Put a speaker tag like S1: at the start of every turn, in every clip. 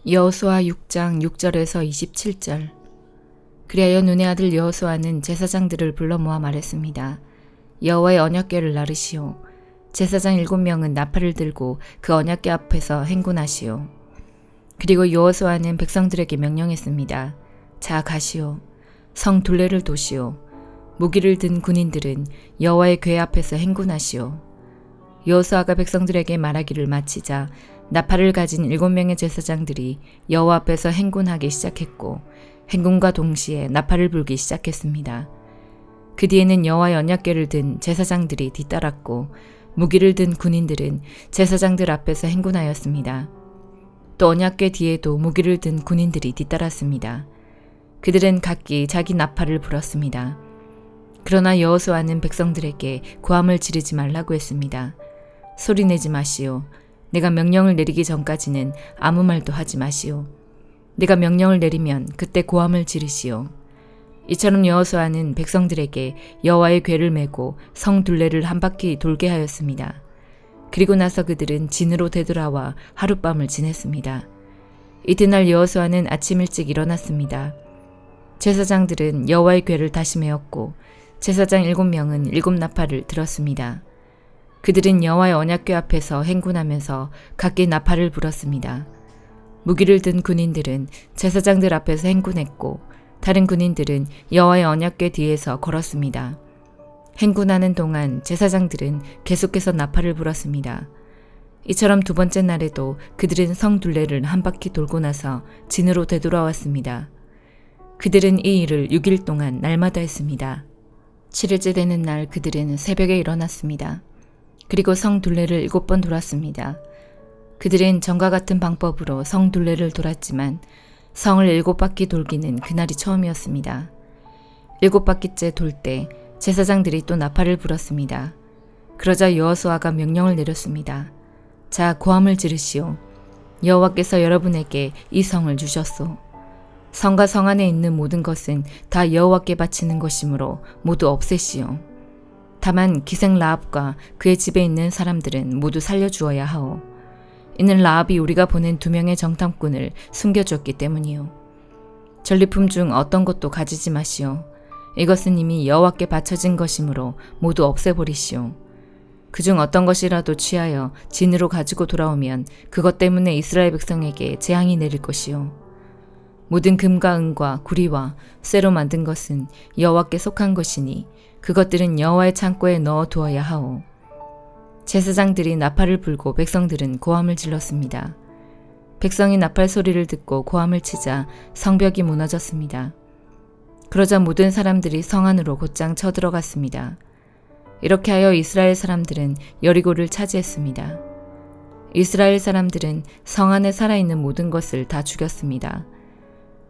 S1: 여호수아 6장 6절에서 27절. 그리하여 눈의 아들 여호수아는 제사장들을 불러 모아 말했습니다. 여호와의 언약궤를 나르시오. 제사장 7명은 나팔을 들고 그 언약궤 앞에서 행군하시오. 그리고 여호수아는 백성들에게 명령했습니다. 자, 가시오. 성 둘레를 도시오. 무기를 든 군인들은 여호와의 궤 앞에서 행군하시오. 여호수아가 백성들에게 말하기를 마치자 나팔을 가진 7명의 제사장들이 여호와 앞에서 행군하기 시작했고 행군과 동시에 나팔을 불기 시작했습니다. 그 뒤에는 여호와의 언약궤를 든 제사장들이 뒤따랐고 무기를 든 군인들은 제사장들 앞에서 행군하였습니다. 또 언약궤 뒤에도 무기를 든 군인들이 뒤따랐습니다. 그들은 각기 자기 나팔을 불었습니다. 그러나 여호수아는 백성들에게 고함을 지르지 말라고 했습니다. 소리내지 마시오. 내가 명령을 내리기 전까지는 아무 말도 하지 마시오. 내가 명령을 내리면 그때 고함을 지르시오. 이처럼 여호수아는 백성들에게 여호와의 궤를 메고 성 둘레를 한 바퀴 돌게 하였습니다. 그리고 나서 그들은 진으로 되돌아와 하룻밤을 지냈습니다. 이튿날 여호수아는 아침 일찍 일어났습니다. 제사장들은 여호와의 궤를 다시 메었고 제사장 7명은 7나팔을 들었습니다. 그들은 여호와의 언약궤 앞에서 행군하면서 각기 나팔을 불었습니다. 무기를 든 군인들은 제사장들 앞에서 행군했고 다른 군인들은 여호와의 언약궤 뒤에서 걸었습니다. 행군하는 동안 제사장들은 계속해서 나팔을 불었습니다. 이처럼 두 번째 날에도 그들은 성 둘레를 한 바퀴 돌고 나서 진으로 되돌아왔습니다. 그들은 이 일을 6일 동안 날마다 했습니다. 7일째 되는 날 그들은 새벽에 일어났습니다. 그리고 성 둘레를 7번 돌았습니다. 그들은 전과 같은 방법으로 성 둘레를 돌았지만 성을 7바퀴 돌기는 그날이 처음이었습니다. 7바퀴째 돌 때 제사장들이 또 나팔을 불었습니다. 그러자 여호수아가 명령을 내렸습니다. 자, 고함을 지르시오. 여호와께서 여러분에게 이 성을 주셨소. 성과 성 안에 있는 모든 것은 다 여호와께 바치는 것이므로 모두 없애시오. 다만 기생 라합과 그의 집에 있는 사람들은 모두 살려주어야 하오. 이는 라합이 우리가 보낸 2명의 정탐꾼을 숨겨주었기 때문이요. 전리품 중 어떤 것도 가지지 마시오. 이것은 이미 여호와께 바쳐진 것이므로 모두 없애버리시오. 그중 어떤 것이라도 취하여 진으로 가지고 돌아오면 그것 때문에 이스라엘 백성에게 재앙이 내릴 것이요. 모든 금과 은과 구리와 쇠로 만든 것은 여호와께 속한 것이니 그것들은 여호와의 창고에 넣어 두어야 하오. 제사장들이 나팔을 불고 백성들은 고함을 질렀습니다. 백성이 나팔 소리를 듣고 고함을 치자 성벽이 무너졌습니다. 그러자 모든 사람들이 성 안으로 곧장 쳐들어갔습니다. 이렇게 하여 이스라엘 사람들은 여리고를 차지했습니다. 이스라엘 사람들은 성 안에 살아있는 모든 것을 다 죽였습니다.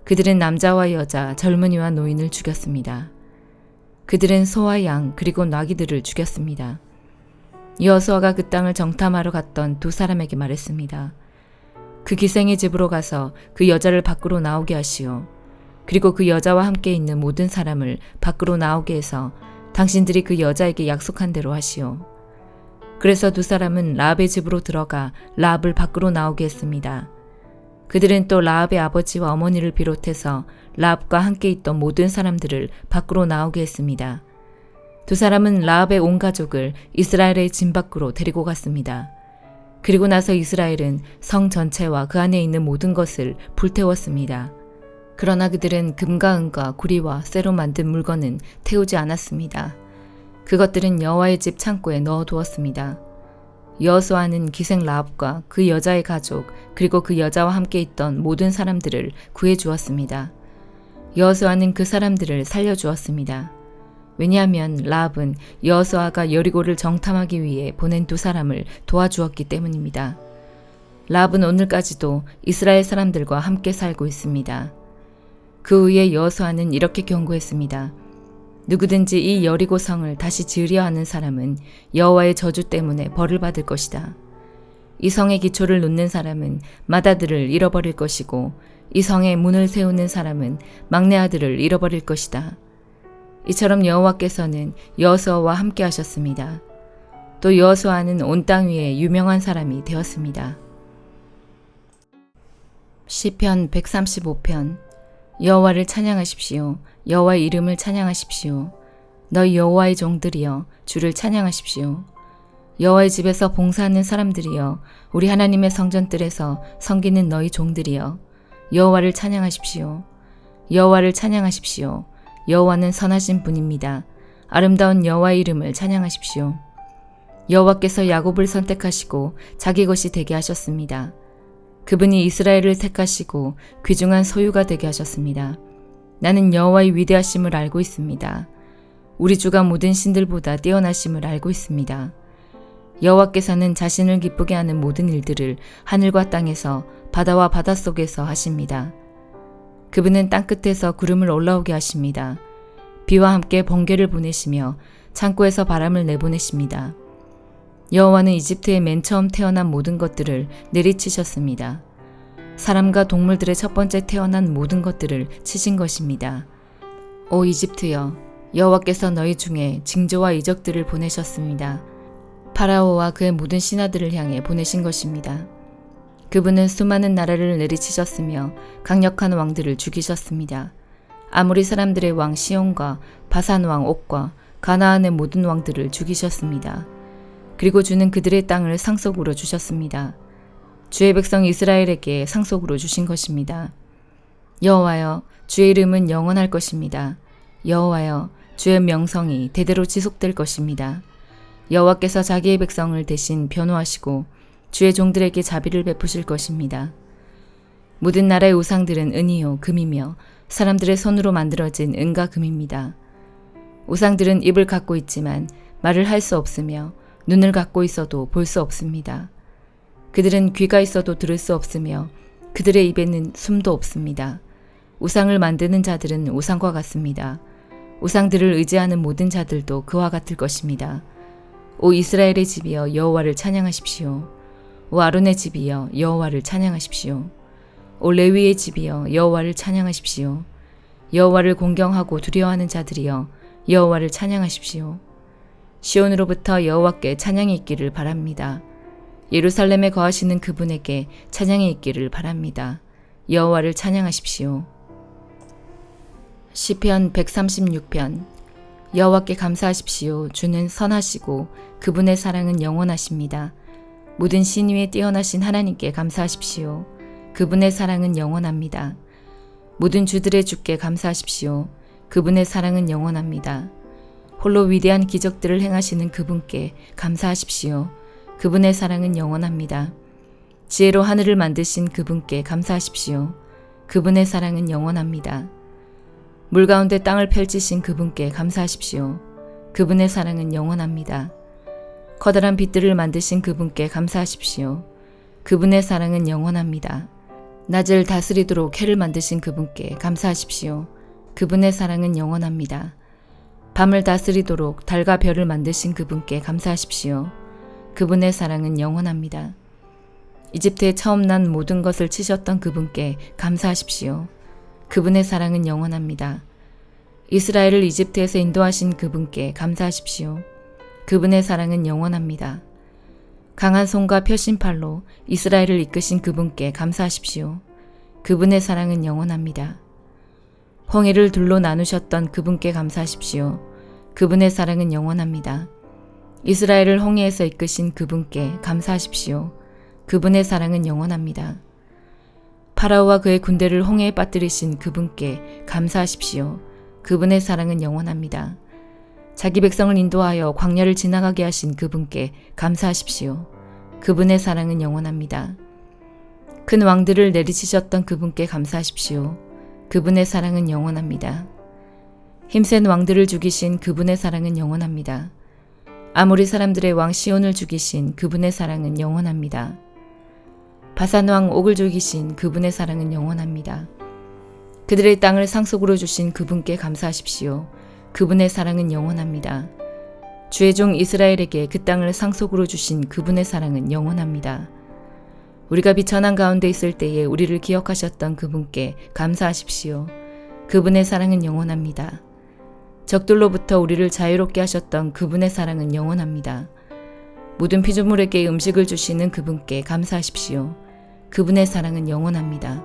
S1: 그들은 남자와 여자, 젊은이와 노인을 죽였습니다. 그들은 소와 양 그리고 나귀들을 죽였습니다. 여호수아가 그 땅을 정탐하러 갔던 2 사람에게 말했습니다. 그 기생의 집으로 가서 그 여자를 밖으로 나오게 하시오. 그리고 그 여자와 함께 있는 모든 사람을 밖으로 나오게 해서 당신들이 그 여자에게 약속한 대로 하시오. 그래서 2 사람은 라합의 집으로 들어가 라합을 밖으로 나오게 했습니다. 그들은 또 라합의 아버지와 어머니를 비롯해서 라합과 함께 있던 모든 사람들을 밖으로 나오게 했습니다. 2 사람은 라합의 온 가족을 이스라엘의 진 밖으로 데리고 갔습니다. 그리고 나서 이스라엘은 성 전체와 그 안에 있는 모든 것을 불태웠습니다. 그러나 그들은 금과 은과 구리와 쇠로 만든 물건은 태우지 않았습니다. 그것들은 여호와의 집 창고에 넣어두었습니다. 여호수아는 기생 라합과 그 여자의 가족 그리고 그 여자와 함께 있던 모든 사람들을 구해주었습니다. 여호수아는 그 사람들을 살려주었습니다. 왜냐하면 라합은 여호수아가 여리고를 정탐하기 위해 보낸 2 사람을 도와주었기 때문입니다. 라합은 오늘까지도 이스라엘 사람들과 함께 살고 있습니다. 그 후에 여호수아는 이렇게 경고했습니다. 누구든지 이 여리고 성을 다시 지으려 하는 사람은 여호와의 저주 때문에 벌을 받을 것이다. 이 성의 기초를 놓는 사람은 맏아들을 잃어버릴 것이고 이 성에 문을 세우는 사람은 막내 아들을 잃어버릴 것이다. 이처럼 여호와께서는 여호수아와 함께 하셨습니다. 또 여호수아는 온 땅 위에 유명한 사람이 되었습니다. 시편 135편. 여호와를 찬양하십시오. 여호와의 이름을 찬양하십시오. 너희 여호와의 종들이여 주를 찬양하십시오. 여호와의 집에서 봉사하는 사람들이여 우리 하나님의 성전들에서 섬기는 너희 종들이여 여호와를 찬양하십시오. 여호와를 찬양하십시오. 여호와는 선하신 분입니다. 아름다운 여호와의 이름을 찬양하십시오. 여호와께서 야곱을 선택하시고 자기 것이 되게 하셨습니다. 그분이 이스라엘을 택하시고 귀중한 소유가 되게 하셨습니다. 나는 여호와의 위대하심을 알고 있습니다. 우리 주가 모든 신들보다 뛰어나심을 알고 있습니다. 여호와께서는 자신을 기쁘게 하는 모든 일들을 하늘과 땅에서 바다와 바닷속에서 하십니다. 그분은 땅끝에서 구름을 올라오게 하십니다. 비와 함께 번개를 보내시며 창고에서 바람을 내보내십니다. 여호와는 이집트에 맨 처음 태어난 모든 것들을 내리치셨습니다. 사람과 동물들의 첫 번째 태어난 모든 것들을 치신 것입니다. 오 이집트여, 여호와께서 너희 중에 징조와 이적들을 보내셨습니다. 파라오와 그의 모든 신하들을 향해 보내신 것입니다. 그분은 수많은 나라를 내리치셨으며 강력한 왕들을 죽이셨습니다. 아모리 사람들의 왕 시온과 바산 왕 옥과 가나안의 모든 왕들을 죽이셨습니다. 그리고 주는 그들의 땅을 상속으로 주셨습니다. 주의 백성 이스라엘에게 상속으로 주신 것입니다. 여호와여, 주의 이름은 영원할 것입니다. 여호와여, 주의 명성이 대대로 지속될 것입니다. 여호와께서 자기의 백성을 대신 변호하시고 주의 종들에게 자비를 베푸실 것입니다. 모든 나라의 우상들은 은이요 금이며 사람들의 손으로 만들어진 은과 금입니다. 우상들은 입을 갖고 있지만 말을 할 수 없으며 눈을 갖고 있어도 볼 수 없습니다. 그들은 귀가 있어도 들을 수 없으며 그들의 입에는 숨도 없습니다. 우상을 만드는 자들은 우상과 같습니다. 우상들을 의지하는 모든 자들도 그와 같을 것입니다. 오 이스라엘의 집이여 여호와를 찬양하십시오. 오 아론의 집이여 여호와를 찬양하십시오. 오 레위의 집이여 여호와를 찬양하십시오. 여호와를 공경하고 두려워하는 자들이여 여호와를 찬양하십시오. 시온으로부터 여호와께 찬양이 있기를 바랍니다. 예루살렘에 거하시는 그분에게 찬양이 있기를 바랍니다. 여호와를 찬양하십시오. 시편 136편. 여호와께 감사하십시오. 주는 선하시고 그분의 사랑은 영원하십니다. 모든 신 위에 뛰어나신 하나님께 감사하십시오. 그분의 사랑은 영원합니다. 모든 주들의 주께 감사하십시오. 그분의 사랑은 영원합니다. 홀로 위대한 기적들을 행하시는 그분께 감사하십시오. 그분의 사랑은 영원합니다. 지혜로 하늘을 만드신 그분께 감사하십시오. 그분의 사랑은 영원합니다. 물 가운데 땅을 펼치신 그분께 감사하십시오. 그분의 사랑은 영원합니다. 커다란 빛들을 만드신 그분께 감사하십시오. 그분의 사랑은 영원합니다. 낮을 다스리도록 해를 만드신 그분께 감사하십시오. 그분의 사랑은 영원합니다. 밤을 다스리도록 달과 별을 만드신 그분께 감사하십시오. 그분의 사랑은 영원합니다. 이집트에 처음 난 모든 것을 치셨던 그분께 감사하십시오. 그분의 사랑은 영원합니다. 이스라엘을 이집트에서 인도하신 그분께 감사하십시오. 그분의 사랑은 영원합니다. 강한 손과 펴신 팔로 이스라엘을 이끄신 그분께 감사하십시오. 그분의 사랑은 영원합니다. 홍해를 둘로 나누셨던 그분께 감사하십시오. 그분의 사랑은 영원합니다. 이스라엘을 홍해에서 이끄신 그분께 감사하십시오. 그분의 사랑은 영원합니다. 파라오와 그의 군대를 홍해에 빠뜨리신 그분께 감사하십시오. 그분의 사랑은 영원합니다. 자기 백성을 인도하여 광야를 지나가게 하신 그분께 감사하십시오. 그분의 사랑은 영원합니다. 큰 왕들을 내리치셨던 그분께 감사하십시오. 그분의 사랑은 영원합니다. 힘센 왕들을 죽이신 그분의 사랑은 영원합니다. 아모리 사람들의 왕 시온을 죽이신 그분의 사랑은 영원합니다. 바산 왕 옥을 죽이신 그분의 사랑은 영원합니다. 그들의 땅을 상속으로 주신 그분께 감사하십시오. 그분의 사랑은 영원합니다. 주의 종 이스라엘에게 그 땅을 상속으로 주신 그분의 사랑은 영원합니다. 우리가 비천한 가운데 있을 때에 우리를 기억하셨던 그분께 감사하십시오. 그분의 사랑은 영원합니다. 적들로부터 우리를 자유롭게 하셨던 그분의 사랑은 영원합니다. 모든 피조물에게 음식을 주시는 그분께 감사하십시오. 그분의 사랑은 영원합니다.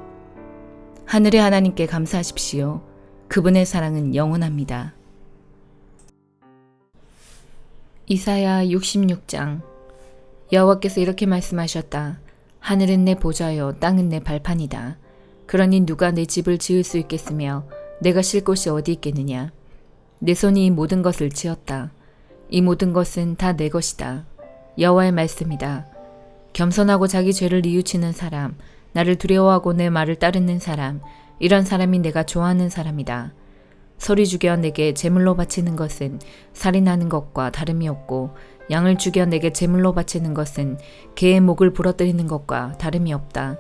S1: 하늘의 하나님께 감사하십시오. 그분의 사랑은 영원합니다. 이사야 66장. 여호와께서 이렇게 말씀하셨다. 하늘은 내 보좌요 땅은 내 발판이다. 그러니 누가 내 집을 지을 수 있겠으며 내가 쉴 곳이 어디 있겠느냐. 내 손이 이 모든 것을 지었다. 이 모든 것은 다 내 것이다. 여호와의 말씀이다. 겸손하고 자기 죄를 뉘우치는 사람, 나를 두려워하고 내 말을 따르는 사람, 이런 사람이 내가 좋아하는 사람이다. 소리 죽여 내게 제물로 바치는 것은 살인하는 것과 다름이 없고, 양을 죽여 내게 제물로 바치는 것은 개의 목을 부러뜨리는 것과 다름이 없다.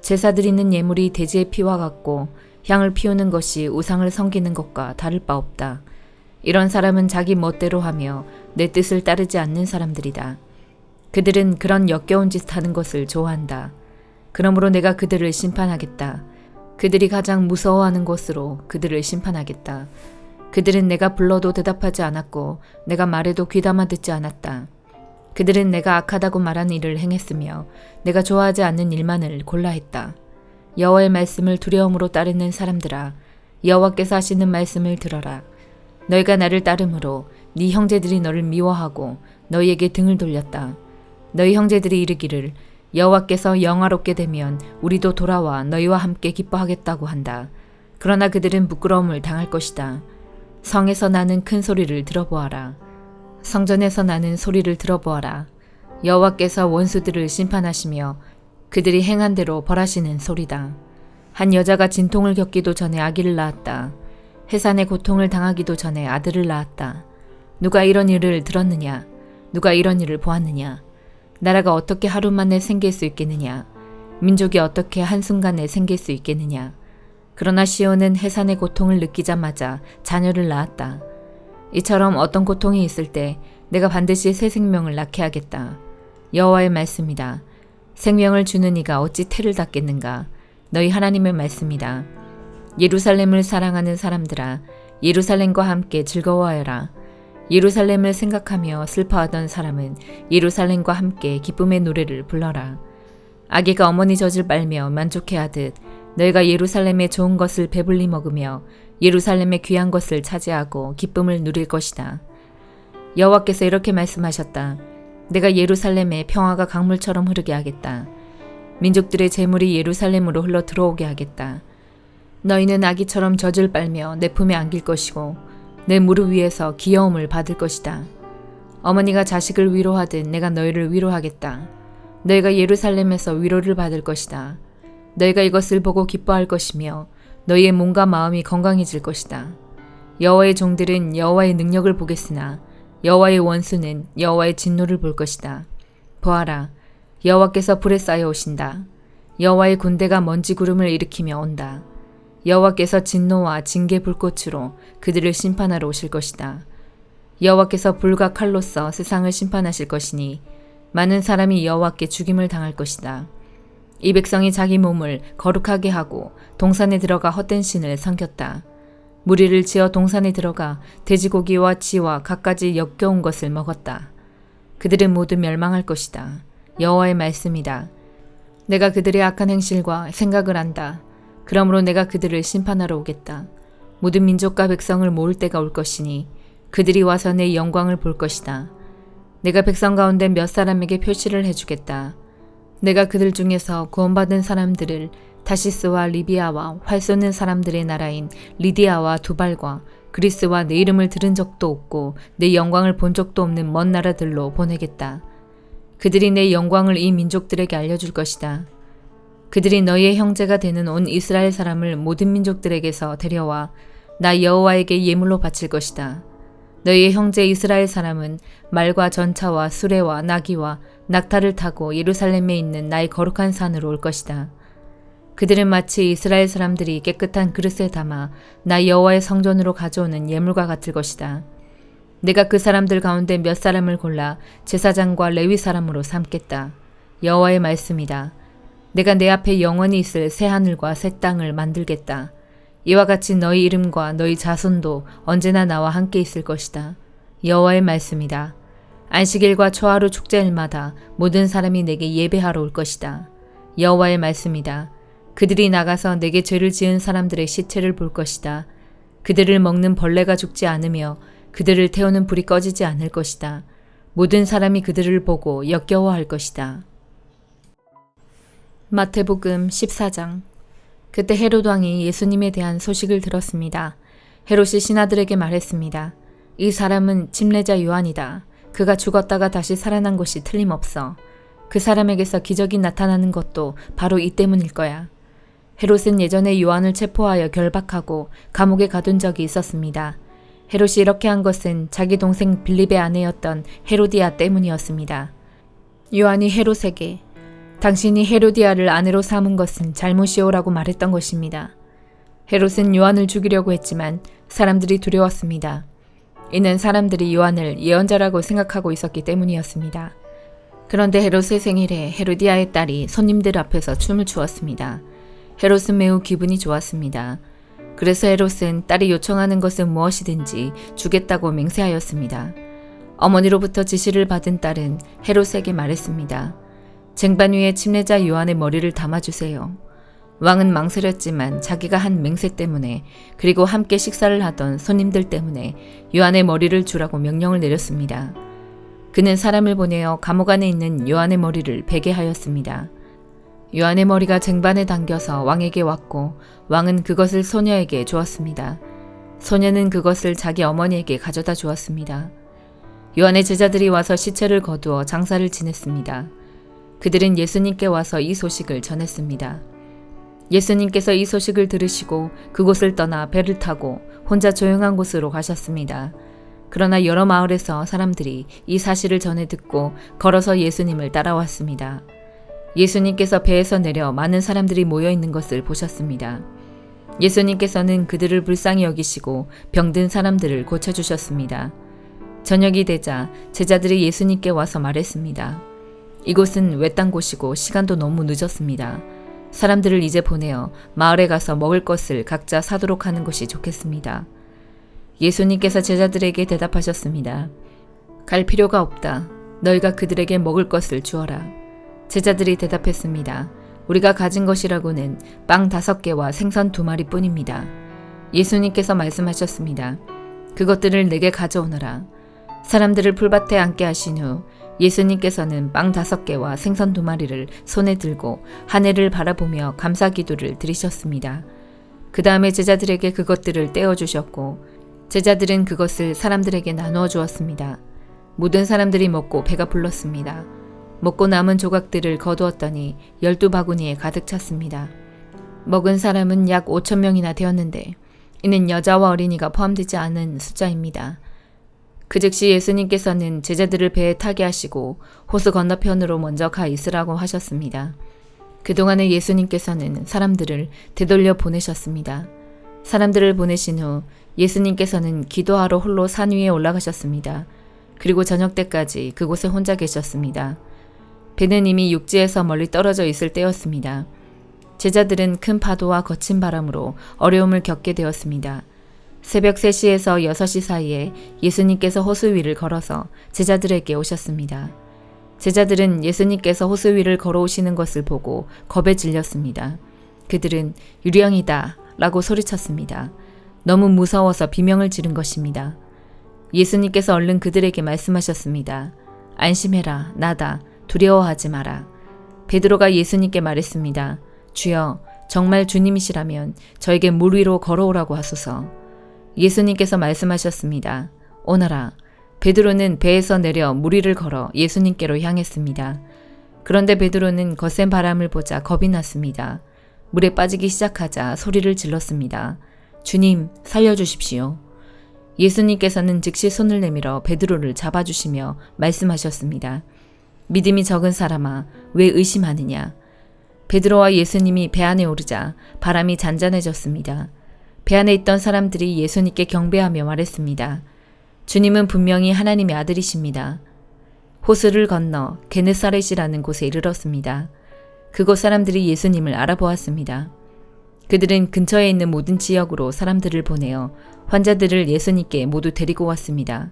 S1: 제사 드리는 예물이 돼지의 피와 같고, 향을 피우는 것이 우상을 섬기는 것과 다를 바 없다. 이런 사람은 자기 멋대로 하며 내 뜻을 따르지 않는 사람들이다. 그들은 그런 역겨운 짓 하는 것을 좋아한다. 그러므로 내가 그들을 심판하겠다. 그들이 가장 무서워하는 곳으로 그들을 심판하겠다. 그들은 내가 불러도 대답하지 않았고 내가 말해도 귀담아 듣지 않았다. 그들은 내가 악하다고 말한 일을 행했으며 내가 좋아하지 않는 일만을 골라 했다. 여호와의 말씀을 두려움으로 따르는 사람들아, 여호와께서 하시는 말씀을 들어라. 너희가 나를 따름으로 네 형제들이 너를 미워하고 너희에게 등을 돌렸다. 너희 형제들이 이르기를 여호와께서 영화롭게 되면 우리도 돌아와 너희와 함께 기뻐하겠다고 한다. 그러나 그들은 부끄러움을 당할 것이다. 성에서 나는 큰 소리를 들어보아라. 성전에서 나는 소리를 들어보아라. 여호와께서 원수들을 심판하시며 그들이 행한 대로 벌하시는 소리다. 한 여자가 진통을 겪기도 전에 아기를 낳았다. 해산의 고통을 당하기도 전에 아들을 낳았다. 누가 이런 일을 들었느냐? 누가 이런 일을 보았느냐? 나라가 어떻게 하루 만에 생길 수 있겠느냐? 민족이 어떻게 한순간에 생길 수 있겠느냐? 그러나 시온은 해산의 고통을 느끼자마자 자녀를 낳았다. 이처럼 어떤 고통이 있을 때 내가 반드시 새 생명을 낳게 하겠다. 여호와의 말씀이다. 생명을 주는 이가 어찌 태를 닫겠는가? 너희 하나님의 말씀이다. 예루살렘을 사랑하는 사람들아, 예루살렘과 함께 즐거워하여라. 예루살렘을 생각하며 슬퍼하던 사람은 예루살렘과 함께 기쁨의 노래를 불러라. 아기가 어머니 젖을 빨며 만족해하듯 너희가 예루살렘의 좋은 것을 배불리 먹으며 예루살렘의 귀한 것을 차지하고 기쁨을 누릴 것이다. 여호와께서 이렇게 말씀하셨다. 내가 예루살렘에 평화가 강물처럼 흐르게 하겠다. 민족들의 재물이 예루살렘으로 흘러 들어오게 하겠다. 너희는 아기처럼 젖을 빨며 내 품에 안길 것이고 내 무릎 위에서 귀여움을 받을 것이다. 어머니가 자식을 위로하듯 내가 너희를 위로하겠다. 너희가 예루살렘에서 위로를 받을 것이다. 너희가 이것을 보고 기뻐할 것이며 너희의 몸과 마음이 건강해질 것이다. 여호와의 종들은 여호와의 능력을 보겠으나 여호와의 원수는 여호와의 진노를 볼 것이다. 보아라, 여호와께서 불에 쌓여 오신다. 여호와의 군대가 먼지 구름을 일으키며 온다. 여호와께서 진노와 징계 불꽃으로 그들을 심판하러 오실 것이다. 여호와께서 불과 칼로써 세상을 심판하실 것이니 많은 사람이 여호와께 죽임을 당할 것이다. 이 백성이 자기 몸을 거룩하게 하고 동산에 들어가 헛된 신을 섬겼다. 무리를 지어 동산에 들어가 돼지고기와 쥐와 갖가지 역겨운 것을 먹었다. 그들은 모두 멸망할 것이다. 여호와의 말씀이다. 내가 그들의 악한 행실과 생각을 안다. 그러므로 내가 그들을 심판하러 오겠다. 모든 민족과 백성을 모을 때가 올 것이니 그들이 와서 내 영광을 볼 것이다. 내가 백성 가운데 몇 사람에게 표시를 해주겠다. 내가 그들 중에서 구원받은 사람들을 타시스와 리비아와 활 쏘는 사람들의 나라인 리디아와 두발과 그리스와 내 이름을 들은 적도 없고 내 영광을 본 적도 없는 먼 나라들로 보내겠다. 그들이 내 영광을 이 민족들에게 알려줄 것이다. 그들이 너희의 형제가 되는 온 이스라엘 사람을 모든 민족들에게서 데려와 나 여호와에게 예물로 바칠 것이다. 너희의 형제 이스라엘 사람은 말과 전차와 수레와 나귀와 낙타를 타고 예루살렘에 있는 나의 거룩한 산으로 올 것이다. 그들은 마치 이스라엘 사람들이 깨끗한 그릇에 담아 나 여호와의 성전으로 가져오는 예물과 같을 것이다. 내가 그 사람들 가운데 몇 사람을 골라 제사장과 레위 사람으로 삼겠다. 여호와의 말씀이다. 내가 내 앞에 영원히 있을 새 하늘과 새 땅을 만들겠다. 이와 같이 너희 이름과 너희 자손도 언제나 나와 함께 있을 것이다. 여호와의 말씀이다. 안식일과 초하루 축제일마다 모든 사람이 내게 예배하러 올 것이다. 여호와의 말씀이다. 그들이 나가서 내게 죄를 지은 사람들의 시체를 볼 것이다. 그들을 먹는 벌레가 죽지 않으며 그들을 태우는 불이 꺼지지 않을 것이다. 모든 사람이 그들을 보고 역겨워할 것이다. 마태복음 14장. 그때 헤롯 왕이 예수님에 대한 소식을 들었습니다. 헤롯이 신하들에게 말했습니다. 이 사람은 침례자 요한이다. 그가 죽었다가 다시 살아난 것이 틀림없어. 그 사람에게서 기적이 나타나는 것도 바로 이 때문일 거야. 헤롯은 예전에 요한을 체포하여 결박하고 감옥에 가둔 적이 있었습니다. 헤롯이 이렇게 한 것은 자기 동생 빌립의 아내였던 헤로디아 때문이었습니다. 요한이 헤롯에게 당신이 헤로디아를 아내로 삼은 것은 잘못이오라고 말했던 것입니다. 헤롯은 요한을 죽이려고 했지만 사람들이 두려웠습니다. 이는 사람들이 요한을 예언자라고 생각하고 있었기 때문이었습니다. 그런데 헤롯의 생일에 헤로디아의 딸이 손님들 앞에서 춤을 추었습니다. 헤롯은 매우 기분이 좋았습니다. 그래서 헤롯은 딸이 요청하는 것은 무엇이든지 주겠다고 맹세하였습니다. 어머니로부터 지시를 받은 딸은 헤롯에게 말했습니다. 쟁반 위에 침례자 요한의 머리를 담아주세요. 왕은 망설였지만 자기가 한 맹세 때문에 그리고 함께 식사를 하던 손님들 때문에 요한의 머리를 주라고 명령을 내렸습니다. 그는 사람을 보내어 감옥 안에 있는 요한의 머리를 베게 하였습니다. 요한의 머리가 쟁반에 담겨서 왕에게 왔고 왕은 그것을 소녀에게 주었습니다. 소녀는 그것을 자기 어머니에게 가져다 주었습니다. 요한의 제자들이 와서 시체를 거두어 장사를 지냈습니다. 그들은 예수님께 와서 이 소식을 전했습니다. 예수님께서 이 소식을 들으시고 그곳을 떠나 배를 타고 혼자 조용한 곳으로 가셨습니다. 그러나 여러 마을에서 사람들이 이 사실을 전해 듣고 걸어서 예수님을 따라왔습니다. 예수님께서 배에서 내려 많은 사람들이 모여 있는 것을 보셨습니다. 예수님께서는 그들을 불쌍히 여기시고 병든 사람들을 고쳐주셨습니다. 저녁이 되자 제자들이 예수님께 와서 말했습니다. 이곳은 외딴 곳이고 시간도 너무 늦었습니다. 사람들을 이제 보내어 마을에 가서 먹을 것을 각자 사도록 하는 것이 좋겠습니다. 예수님께서 제자들에게 대답하셨습니다. 갈 필요가 없다. 너희가 그들에게 먹을 것을 주어라. 제자들이 대답했습니다. 우리가 가진 것이라고는 빵 5개와 생선 2마리 뿐입니다. 예수님께서 말씀하셨습니다. 그것들을 내게 가져오너라. 사람들을 풀밭에 앉게 하신 후 예수님께서는 빵 5개와 생선 2마리를 손에 들고 하늘을 바라보며 감사 기도를 드리셨습니다. 그 다음에 제자들에게 그것들을 떼어주셨고 제자들은 그것을 사람들에게 나누어 주었습니다. 모든 사람들이 먹고 배가 불렀습니다. 먹고 남은 조각들을 거두었더니 12바구니에 가득 찼습니다. 먹은 사람은 약 5,000명이나 되었는데 이는 여자와 어린이가 포함되지 않은 숫자입니다. 그 즉시 예수님께서는 제자들을 배에 타게 하시고 호수 건너편으로 먼저 가 있으라고 하셨습니다. 그동안에 예수님께서는 사람들을 되돌려 보내셨습니다. 사람들을 보내신 후 예수님께서는 기도하러 홀로 산 위에 올라가셨습니다. 그리고 저녁 때까지 그곳에 혼자 계셨습니다. 배는 이미 육지에서 멀리 떨어져 있을 때였습니다. 제자들은 큰 파도와 거친 바람으로 어려움을 겪게 되었습니다. 새벽 3시에서 6시 사이에 예수님께서 호수 위를 걸어서 제자들에게 오셨습니다. 제자들은 예수님께서 호수 위를 걸어오시는 것을 보고 겁에 질렸습니다. 그들은 유령이다 라고 소리쳤습니다. 너무 무서워서 비명을 지른 것입니다. 예수님께서 얼른 그들에게 말씀하셨습니다. 안심해라, 나다. 두려워하지 마라. 베드로가 예수님께 말했습니다. 주여, 정말 주님이시라면 저에게 물 위로 걸어오라고 하소서. 예수님께서 말씀하셨습니다. 오너라. 베드로는 배에서 내려 물 위를 걸어 예수님께로 향했습니다. 그런데 베드로는 거센 바람을 보자 겁이 났습니다. 물에 빠지기 시작하자 소리를 질렀습니다. 주님, 살려주십시오. 예수님께서는 즉시 손을 내밀어 베드로를 잡아주시며 말씀하셨습니다. 믿음이 적은 사람아, 왜 의심하느냐? 베드로와 예수님이 배 안에 오르자 바람이 잔잔해졌습니다. 배 안에 있던 사람들이 예수님께 경배하며 말했습니다. 주님은 분명히 하나님의 아들이십니다. 호수를 건너 게네사렛이라는 곳에 이르렀습니다. 그곳 사람들이 예수님을 알아보았습니다. 그들은 근처에 있는 모든 지역으로 사람들을 보내어 환자들을 예수님께 모두 데리고 왔습니다.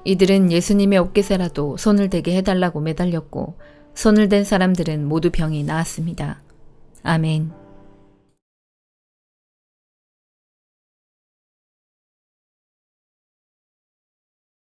S1: 이들은 예수님의 옷깃에라도 손을 대게 해달라고 매달렸고 손을 댄 사람들은 모두 병이 나았습니다. 아멘.